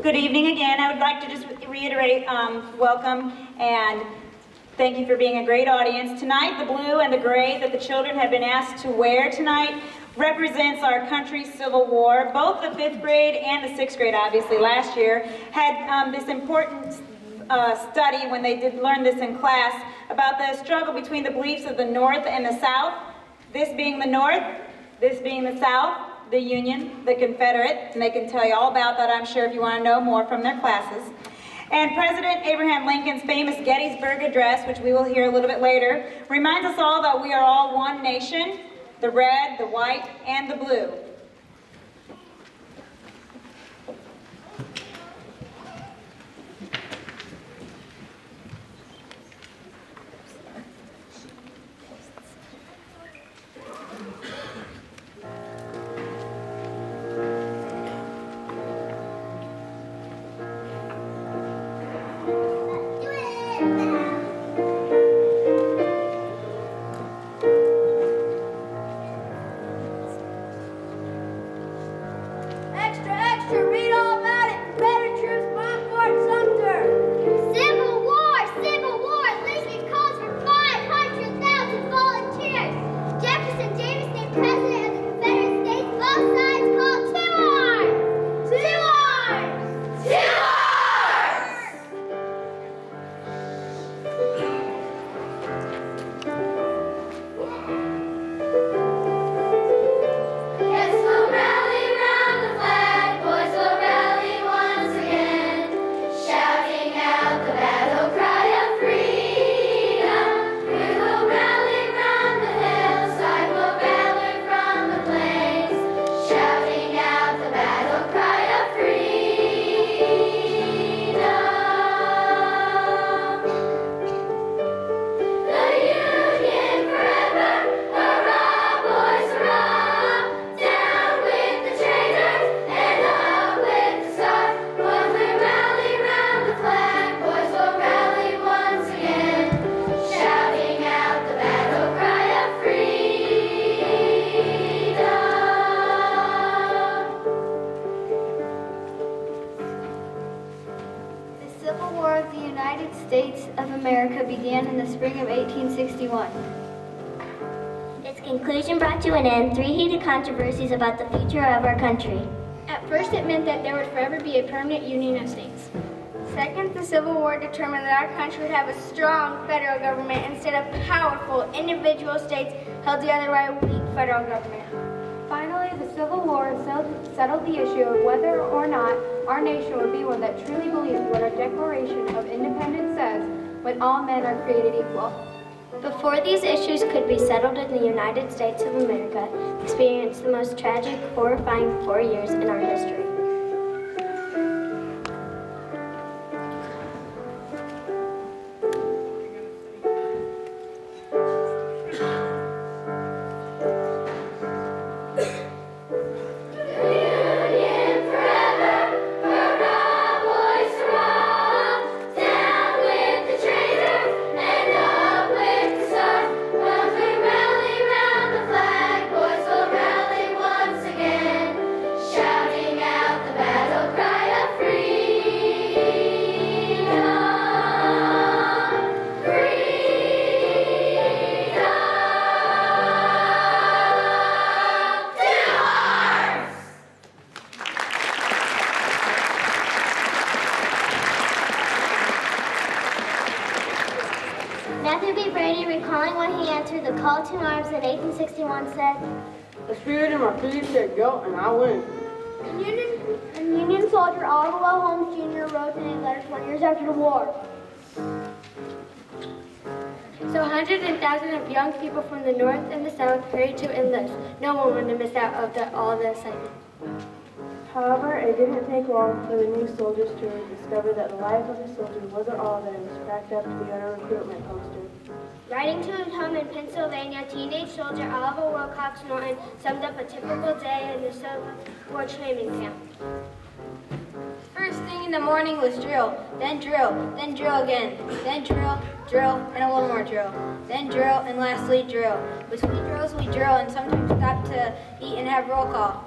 Good evening again. I would like to just reiterate welcome and thank you for being a great audience. Tonight, the blue and the gray that the children have been asked to wear tonight represents our country's Civil War. Both the 5th grade and the 6th grade, obviously, last year had this important study when they did learn this in class about the struggle between the beliefs of the North and the South. This being the North, this being the South, the Union, the Confederate, and they can tell you all about that, I'm sure, if you want to know more from their classes. And President Abraham Lincoln's famous Gettysburg Address, which we will hear a little bit later, reminds us all that we are all one nation, the red, the white, and the blue. Began in the spring of 1861. Its conclusion brought to an end 3 heated controversies about the future of our country. At first, it meant that there would forever be a permanent union of states. Second, the Civil War determined that our country would have a strong federal government instead of powerful individual states held together by a weak federal government. Finally, the Civil War settled the issue of whether or not our nation would be one that truly believes what our Declaration of Independence says, when all men are created equal. Before these issues could be settled in the United States of America, experienced the most tragic, horrifying 4 years in our history. The spirit in my feet said go, and I went. Union soldier Oliver Holmes Jr. wrote in a letter 20 years after the war. So hundreds and thousands of young people from the North and the South hurried to enlist. No one wanted to miss out of all the excitement. However, it didn't take long for the new soldiers to discover that the life of a soldier wasn't all that it was cracked up to be on a recruitment poster. Writing to his home in Pennsylvania, teenage soldier Oliver Wilcox Norton summed up a typical day in the Civil War training camp. First thing in the morning was drill, then drill again, then drill, and a little more drill, then drill, and lastly drill. Between drills we drill and sometimes stop to eat and have roll call.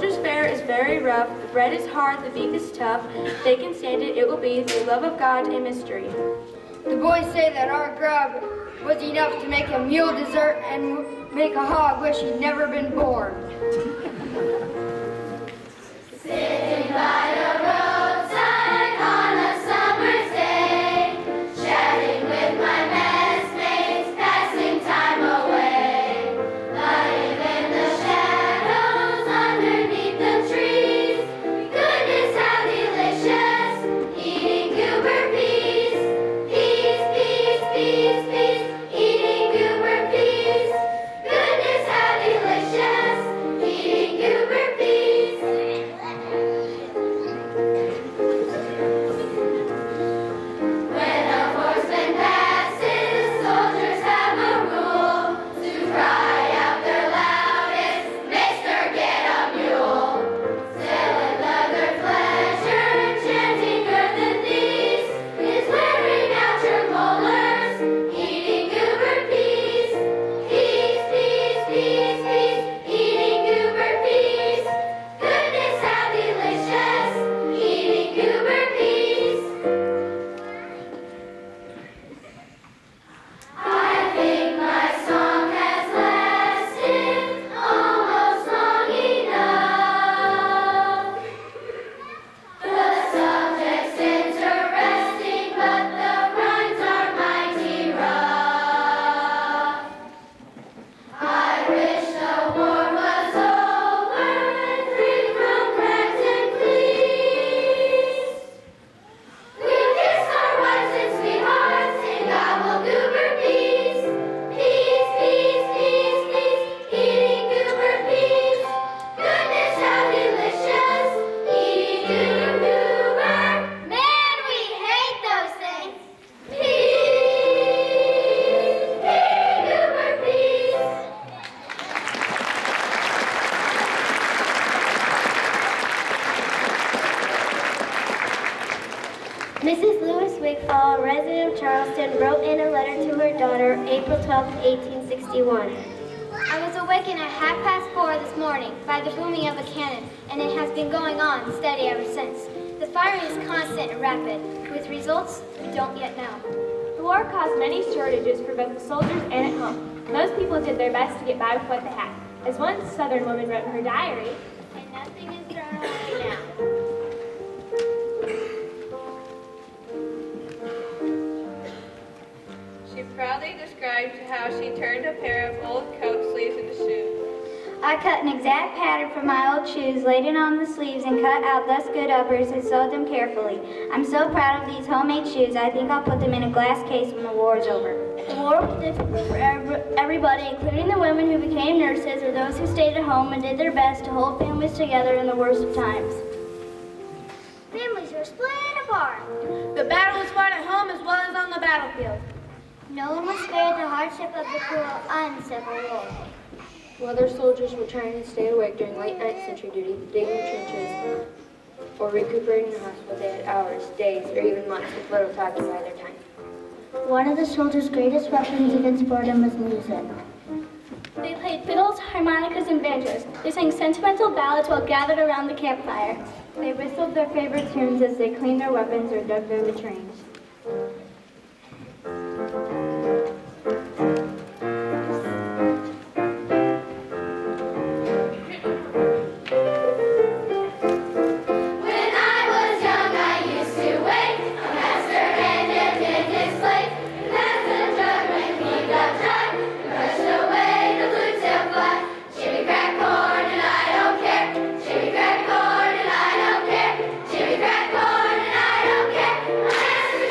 soldier's fare is very rough, the bread is hard, the beef is tough. If they can stand it, it will be through love of God and mystery. The boys say that our grub was enough to make a mule dessert and make a hog wish he'd never been born. Sitting by the roadside on a summer's day, chatting with my messmates, passing time away, lying in the shadows underneath the trees. Goodness, how delicious, eating goober peas. Peas, peas, peas, peas, eating goober peas. Goodness, how delicious, eating goober peas. When a horseman passes, soldiers have a rule to cry out their loudest, "Mister, get a mule!" Selling leather pleasure, chanting earthen thieves, is wearing out your molars, eating goober peas. Peas, peas, peas, peas, eating goober peas. Goodness, how delicious, eating goober peas. I think my song has lasted almost long enough. The subject's interesting, but the rhymes are mighty rough. I wish the war was over and free from cracks and fleas. We'll kiss our wives and sweethearts and gobble goober peas. Peas, peas, peas, peas, eating goober peas. Goodness, how delicious, eating goober. Man, we hate those things. Peas, eating goober peas. Mrs. Lewis Wigfall, a resident of Charleston, wrote in a letter to her daughter April 12, 1861. I was awakened at 4:30 this morning by the booming of a cannon, and it has been going on steady ever since. The firing is constant and rapid, with results we don't yet know. The war caused many shortages for both the soldiers and at home. Most people did their best to get by with what they had. As one Southern woman wrote in her diary, And nothing is thrown away now. She proudly described how she turned a pair of old coat sleeves into shoes. I cut an exact pattern from my old shoes, laid it on the sleeves, and cut out thus good uppers and sewed them carefully. I'm so proud of these homemade shoes, I think I'll put them in a glass case when the war is over. The war was difficult for everybody, including the women who became nurses or those who stayed at home and did their best to hold families together in the worst of times. Families were split apart. The battle was fought at home as well as on the battlefield. No one was spared the hardship of the cruel, uncivil war. whether soldiers were trying to stay awake during late night sentry duty, digging trenches, or recuperating in hospital, they had hours, days, or even months with little to occupy their time. One of the soldiers' greatest weapons against boredom was music. They played fiddles, harmonicas, and banjos. They sang sentimental ballads while gathered around the campfire. They whistled their favorite tunes as they cleaned their weapons or dug their latrines. When I was young, I used to wait. A master hand in his plate. Pass the jug when he got dry. Brushed away the blue tail fly. Jimmy crack corn and I don't care. Jimmy crack corn and I don't care. Jimmy crack corn and I don't care. A master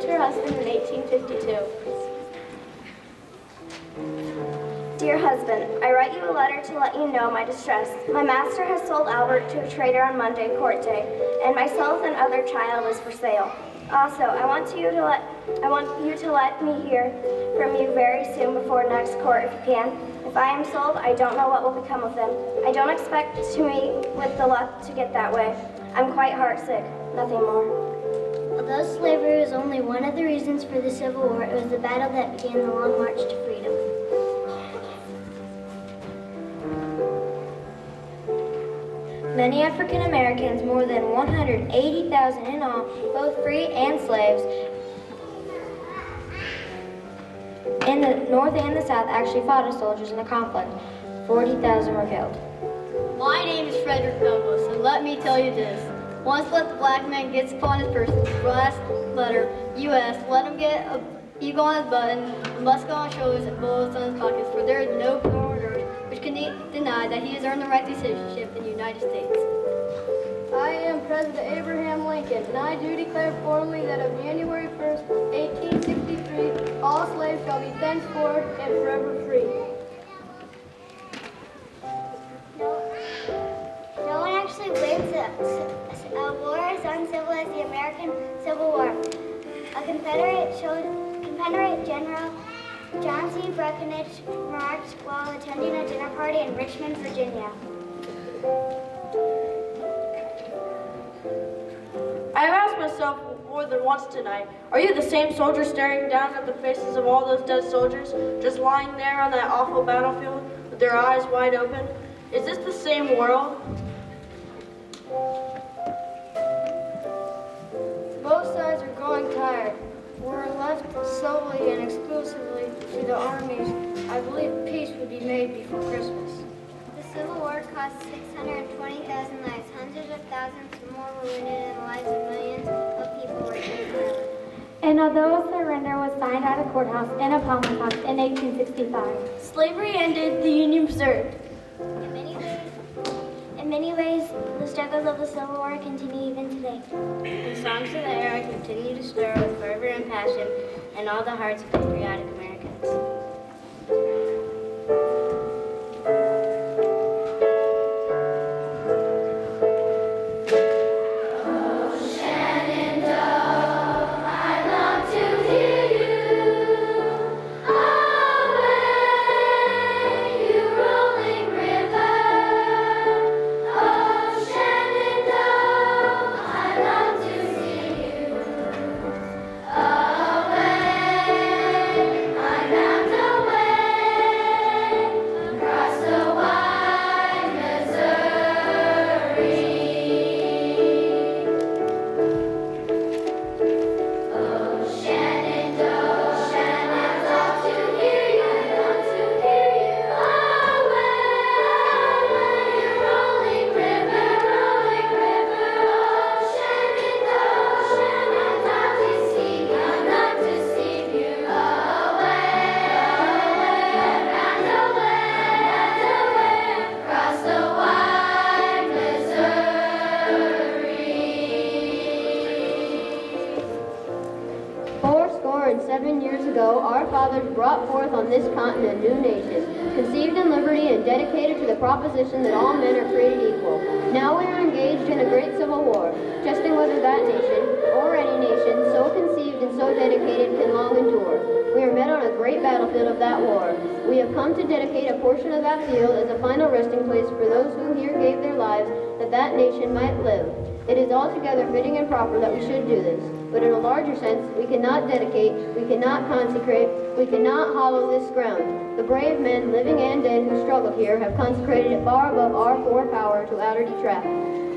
wrote to her husband in 1852. Dear husband, I write you a letter to let you know my distress. My master has sold Albert to a trader on Monday, court day, and myself and other child is for sale. Also, I want you to let me hear from you very soon before next court if you can. If I am sold, I don't know what will become of them. I don't expect to meet with the luck to get that way. I'm quite heartsick, nothing more. Although slavery was only one of the reasons for the Civil War, it was the battle that began the long march to freedom. Many African Americans, more than 180,000 in all, both free and slaves, in the North and the South actually fought as soldiers in the conflict. 40,000 were killed. My name is Frederick Douglass, and let me tell you this. Once let the black man gets upon his person, last letter, U.S., let him get a eagle on his button, and musk on his shoulders, and bullets on his pockets, for there is no power on earth which can deny that he has earned the right to citizenship in the United States. I am President Abraham Lincoln, and I do declare formally that of January 1st, 1863, all slaves shall be thenceforth and forever free. No one actually wins a war as uncivil as the American Civil War. A Confederate General John C. Breckinridge remarked while attending a dinner party in Richmond, Virginia. I have asked myself more than once tonight, are you the same soldier staring down at the faces of all those dead soldiers, just lying there on that awful battlefield with their eyes wide open? Is this the same world? Both sides are growing tired. We're left solely and exclusively to the armies. I believe peace would be made before Christmas. The Civil War cost 620,000 lives. Hundreds of thousands more were wounded, and the lives of millions of people were taken. And although a surrender was signed at a courthouse in a public house in 1865, Slavery ended, the Union preserved. In many ways, the struggles of the Civil War continue even today. And songs of the era continue to stir with fervor and passion in all the hearts of patriotic Americans. Our fathers brought forth on this continent a new nation, conceived in liberty and dedicated to the proposition that all men are created equal. Now we are engaged in a great civil war, testing whether that nation, or any nation, so conceived and so dedicated can long endure. We are met on a great battlefield of that war. We have come to dedicate a portion of that field as a final resting place for those who here gave their lives that that nation might live. It is altogether fitting and proper that we should do this. But in a larger sense, we cannot dedicate, we cannot consecrate, we cannot hallow this ground. The brave men, living and dead, who struggle here have consecrated it far above our poor power to utter detract.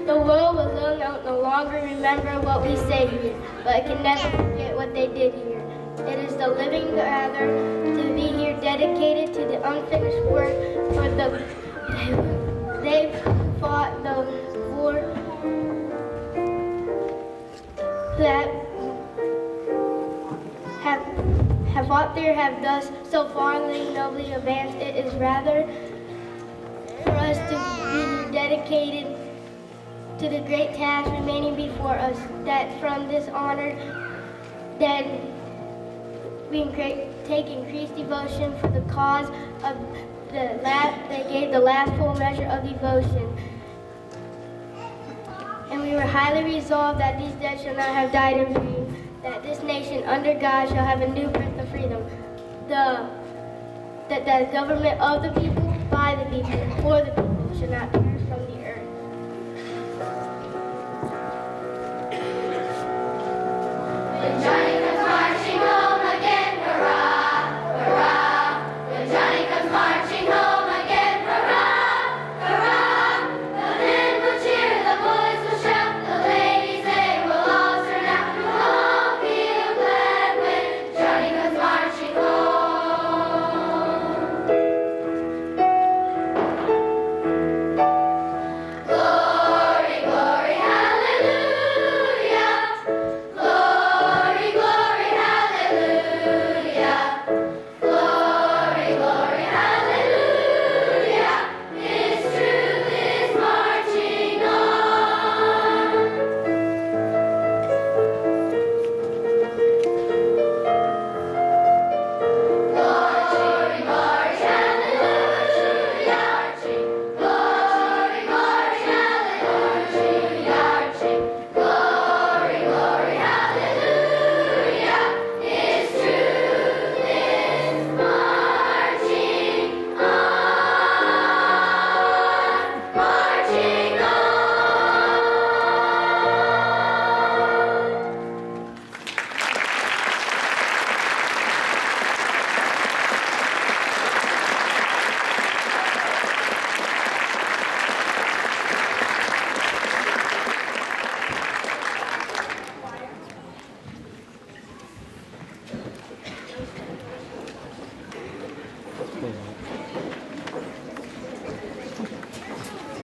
The world will no longer remember what we say here, but it can never forget what they did here. It is the living rather to be here dedicated to the unfinished work for they've fought the war that have fought there, have thus so farly nobly advanced. It is rather for us to be dedicated to the great task remaining before us, that from this honored Then we take increased devotion for the cause of they gave the last full measure of devotion. And we were highly resolved that these dead shall not have died in vain, that this nation under God shall have a new birth of freedom. That the government of the people, by the people, for the people shall not perish.